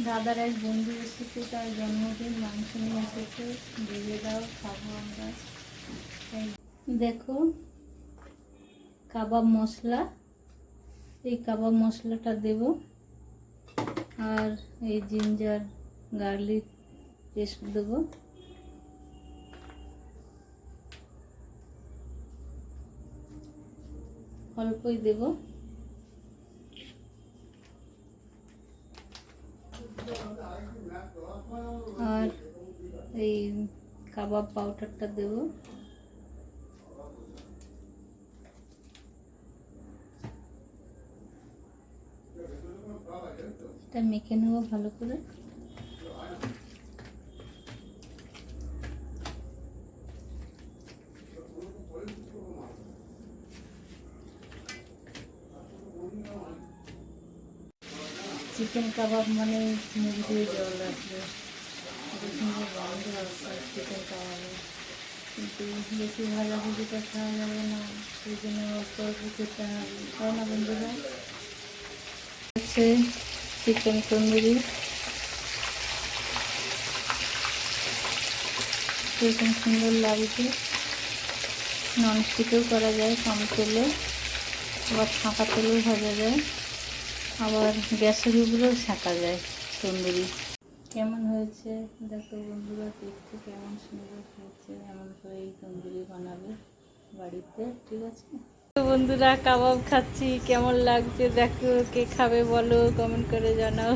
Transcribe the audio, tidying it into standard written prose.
দাদার এক বন্ধু এসেছে, তার জন্মদিন, মাংস নিয়ে এসেছে, দিয়ে দাও, খাবো আমরা। এই দেখো কাবাব মশলা, এই কাবাব মশলাটা দেব, আর এই জিঞ্জার গার্লিক পেস্ট দেবো। অল্পই দেব। আর এই কাবাব পাউডারটা দেব। এটা মেখে নেবো ভালো করে। চিকেন কাবাব মানে মুখ দিয়ে জল আসবে, সুন্দর গন্ধ আসবে চিকেন কাবাবে, কিন্তু বেশি ভাজাভুজিটা খাওয়া যাবে না, সেই জন্য অল্প অল্প খেতে হবে, তাই না বন্ধুরা? হচ্ছে চিকেন তন্দুরি, এরকম সুন্দর লাগছে। ননস্টিকেও করা যায়, কম তেলে, আবার ফাঁকা তেলেও ভাজা যায়, আবার গ্যাসের উপরেও সেঁকা যায় তন্দুরি। কেমন হয়েছে দেখো বন্ধুরা, দেখতে কেমন সুন্দর হয়েছে। এমন করে এই তন্দুরি বানাবে বাড়িতে, ঠিক আছে? তো বন্ধুরা কাবাব খাচ্ছি, কেমন লাগছে দেখো, কে খাবে বলো, কমেন্ট করে জানাও।